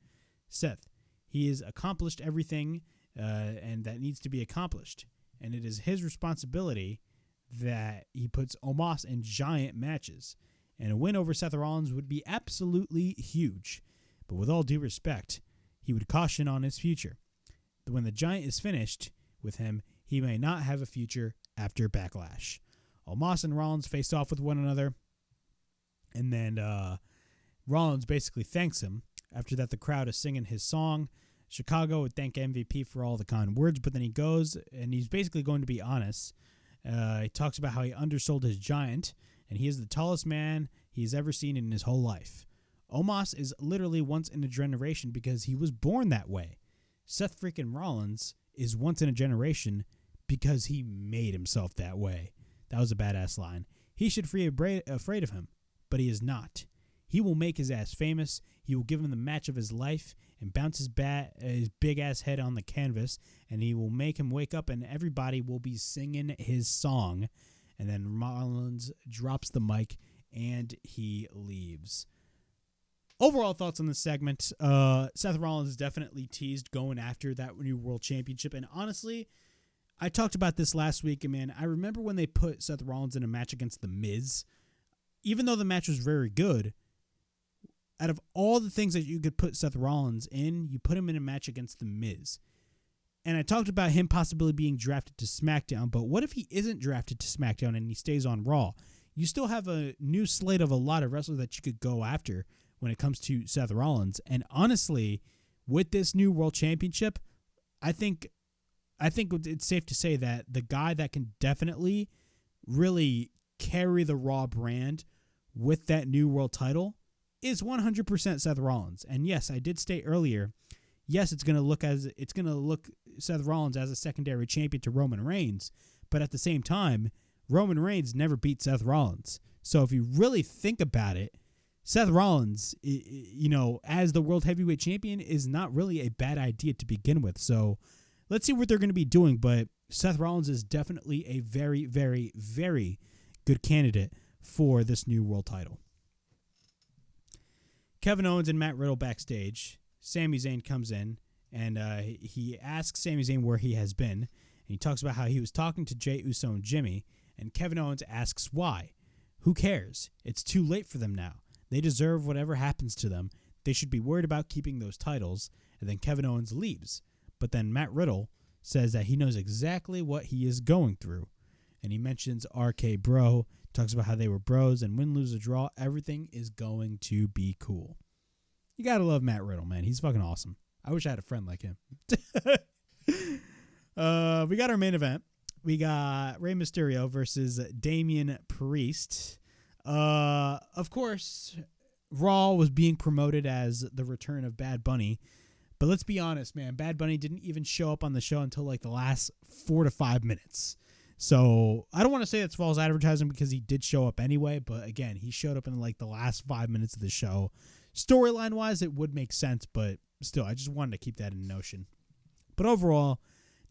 Seth, he has accomplished everything and that needs to be accomplished. And it is his responsibility that he puts Omos in giant matches. And a win over Seth Rollins would be absolutely huge. But with all due respect, he would caution on his future. When the giant is finished with him, he may not have a future after Backlash. Omos and Rollins faced off with one another. And then Rollins basically thanks him. After that, the crowd is singing his song. Chicago would thank MVP for all the kind words, but then he goes, and he's basically going to be honest. He talks about how he undersold his giant, and he is the tallest man he's ever seen in his whole life. Omos is literally once in a generation because he was born that way. Seth freaking Rollins is once in a generation because he made himself that way. That was a badass line. He should be afraid of him, but he is not. He will make his ass famous. He will give him the match of his life and bounce his big ass head on the canvas, and he will make him wake up, and everybody will be singing his song. And then Rollins drops the mic and he leaves. Overall thoughts on this segment. Seth Rollins is definitely teased going after that new world championship. And honestly, I talked about this last week, and man, I remember when they put Seth Rollins in a match against The Miz. Even though the match was very good, out of all the things that you could put Seth Rollins in, you put him in a match against The Miz. And I talked about him possibly being drafted to SmackDown, but what if he isn't drafted to SmackDown and he stays on Raw? You still have a new slate of a lot of wrestlers that you could go after when it comes to Seth Rollins. And honestly, with this new world championship, I think it's safe to say that the guy that can definitely really carry the Raw brand with that new world title is 100% Seth Rollins. And yes, I did state earlier, yes, it's going to look Seth Rollins as a secondary champion to Roman Reigns, but at the same time, Roman Reigns never beat Seth Rollins. So if you really think about it, Seth Rollins, as the World Heavyweight Champion is not really a bad idea to begin with. So let's see what they're going to be doing, but Seth Rollins is definitely a very, very, very good candidate for this new world title. Kevin Owens and Matt Riddle backstage. Sami Zayn comes in, and he asks Sami Zayn where he has been, and he talks about how he was talking to Jey Uso and Jimmy, and Kevin Owens asks why. Who cares? It's too late for them now. They deserve whatever happens to them. They should be worried about keeping those titles, and then Kevin Owens leaves. But then Matt Riddle says that he knows exactly what he is going through, and he mentions RK Bro, talks about how they were bros, and win, lose, or draw, everything is going to be cool. You gotta love Matt Riddle, man. He's fucking awesome. I wish I had a friend like him. We got our main event. We got Rey Mysterio versus Damian Priest. Of course, Raw was being promoted as the return of Bad Bunny. But let's be honest, man. Bad Bunny didn't even show up on the show until like the last 4 to 5 minutes. So I don't want to say it's false advertising because he did show up anyway. But again, he showed up in like the last 5 minutes of the show. Storyline wise, it would make sense. But still, I just wanted to keep that in notion. But overall,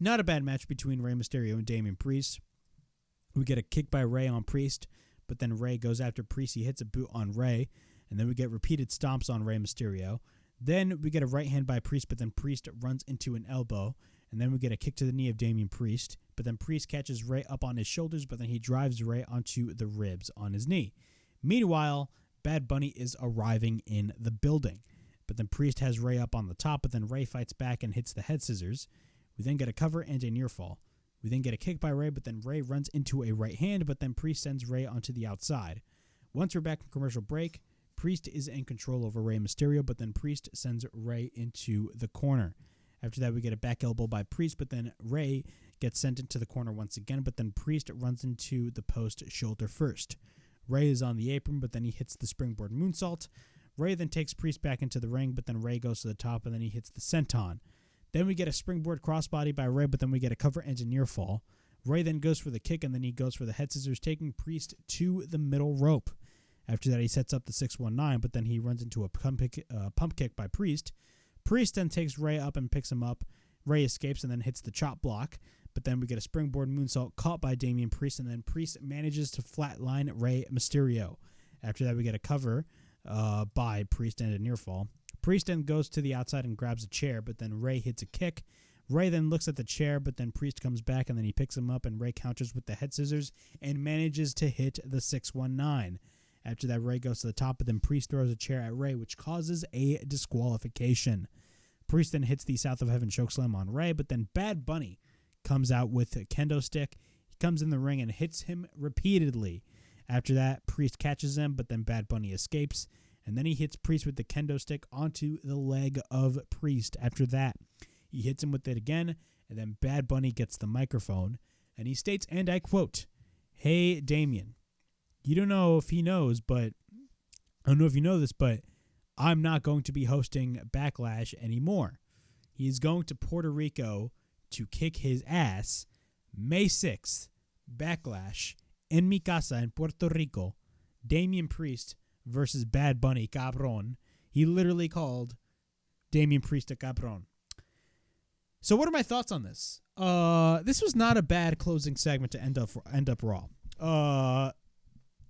not a bad match between Rey Mysterio and Damian Priest. We get a kick by Rey on Priest. But then Rey goes after Priest. He hits a boot on Rey. And then we get repeated stomps on Rey Mysterio. Then we get a right hand by Priest, but then Priest runs into an elbow. And then we get a kick to the knee of Damian Priest. But then Priest catches Rey up on his shoulders, but then he drives Rey onto the ribs on his knee. Meanwhile, Bad Bunny is arriving in the building. But then Priest has Rey up on the top, but then Rey fights back and hits the head scissors. We then get a cover and a near fall. We then get a kick by Rey, but then Rey runs into a right hand, but then Priest sends Rey onto the outside. Once we're back from commercial break, Priest is in control over Rey Mysterio, but then Priest sends Rey into the corner. After that, we get a back elbow by Priest, but then Rey gets sent into the corner once again, but then Priest runs into the post shoulder first. Rey is on the apron, but then he hits the springboard moonsault. Rey then takes Priest back into the ring, but then Rey goes to the top, and then he hits the senton. Then we get a springboard crossbody by Rey, but then we get a cover and a near fall. Rey then goes for the kick, and then he goes for the head scissors, taking Priest to the middle rope. After that, he sets up the 619, but then he runs into a pump kick by Priest. Priest then takes Rey up and picks him up. Rey escapes and then hits the chop block. But then we get a springboard moonsault caught by Damian Priest, and then Priest manages to flatline Rey Mysterio. After that, we get a cover by Priest and a near fall. Priest then goes to the outside and grabs a chair, but then Rey hits a kick. Rey then looks at the chair, but then Priest comes back, and then he picks him up, and Rey counters with the head scissors and manages to hit the 619. After that, Rey goes to the top, but then Priest throws a chair at Rey, which causes a disqualification. Priest then hits the South of Heaven chokeslam on Rey, but then Bad Bunny comes out with a kendo stick. He comes in the ring and hits him repeatedly. After that, Priest catches him, but then Bad Bunny escapes, and then he hits Priest with the kendo stick onto the leg of Priest. After that, he hits him with it again, and then Bad Bunny gets the microphone, and he states, and I quote, "Hey, Damian, you don't know if he knows, but I don't know if you know this, but I'm not going to be hosting Backlash anymore. He's going to Puerto Rico to kick his ass May 6th, Backlash, en mi casa in Puerto Rico, Damian Priest versus Bad Bunny, cabron." He literally called Damian Priest a cabron. So what are my thoughts on this? This was not a bad closing segment to end up Raw.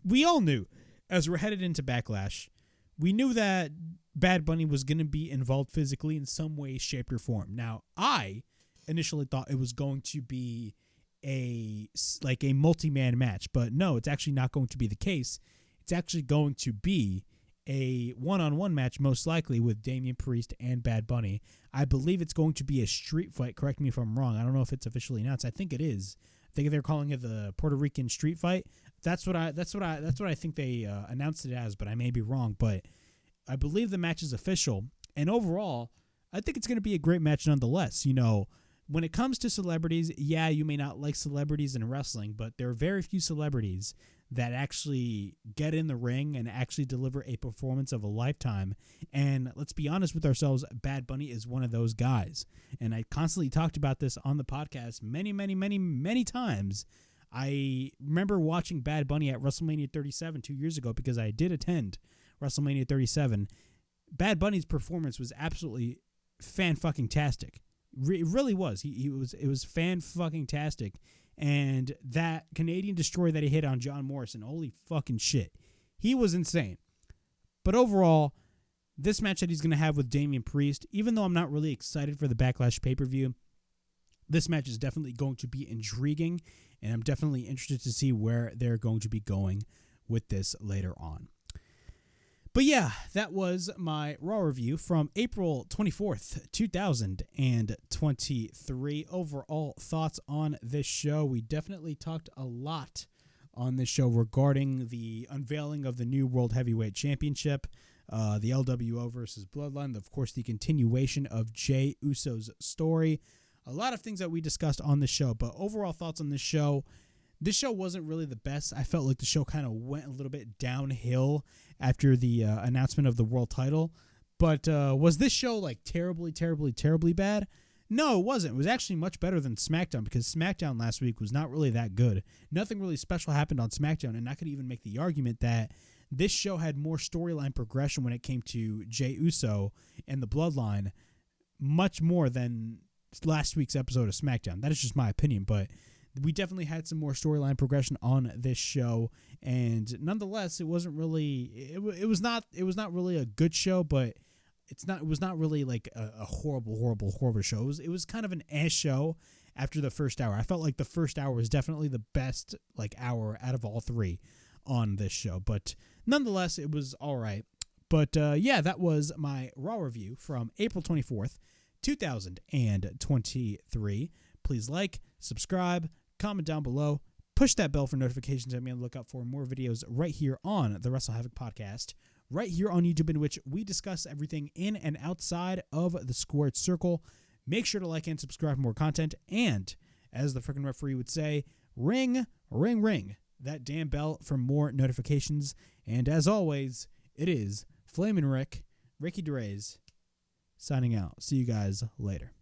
We all knew, as we're headed into Backlash, we knew that Bad Bunny was going to be involved physically in some way, shape, or form. Now, I initially thought it was going to be a multi-man match, but no, it's actually not going to be the case. It's actually going to be a one-on-one match, most likely, with Damian Priest and Bad Bunny. I believe it's going to be a street fight. Correct me if I'm wrong. I don't know if it's officially announced. I think it is. I think they're calling it the Puerto Rican street fight. That's what I think they announced it as, but I may be wrong. But I believe the match is official. And overall, I think it's going to be a great match nonetheless. You know, when it comes to celebrities, yeah, you may not like celebrities in wrestling, but there are very few celebrities that actually get in the ring and actually deliver a performance of a lifetime. And let's be honest with ourselves, Bad Bunny is one of those guys. And I constantly talked about this on the podcast many times. I remember watching Bad Bunny at WrestleMania 37 2 years ago because I did attend WrestleMania 37. Bad Bunny's performance was absolutely fan-fucking-tastic. It really was. It was fan-fucking-tastic. And that Canadian Destroyer that he hit on John Morrison, holy fucking shit. He was insane. But overall, this match that he's going to have with Damian Priest, even though I'm not really excited for the Backlash pay-per-view, this match is definitely going to be intriguing, and I'm definitely interested to see where they're going to be going with this later on. But yeah, that was my Raw review from April 24th, 2023. Overall thoughts on this show. We definitely talked a lot on this show regarding the unveiling of the new World Heavyweight Championship, the LWO versus Bloodline, of course, the continuation of Jey Uso's story. A lot of things that we discussed on the show, but overall thoughts on this show. This show wasn't really the best. I felt like the show kind of went a little bit downhill after the announcement of the world title. But was this show like terribly bad? No, it wasn't. It was actually much better than SmackDown because SmackDown last week was not really that good. Nothing really special happened on SmackDown, and I could even make the argument that this show had more storyline progression when it came to Jey Uso and the Bloodline, much more than last week's episode of SmackDown. That is just my opinion, but we definitely had some more storyline progression on this show, and nonetheless, it wasn't really. It was not really a good show, but it was not really like a horrible show. It was kind of an ass show after the first hour. I felt like the first hour was definitely the best like hour out of all three on this show, but nonetheless, it was all right. But yeah, that was my Raw review from April 24th, 2023. Please like, subscribe, comment down below, push that bell for notifications. I'm on the lookout for more videos right here on the WrestleHavoc Podcast, right here on YouTube, in which we discuss everything in and outside of the squared circle. Make sure to like and subscribe for more content. And as the freaking referee would say, ring, ring, ring that damn bell for more notifications. And as always, it is Flamin' Ricky DeRays, signing out. See you guys later.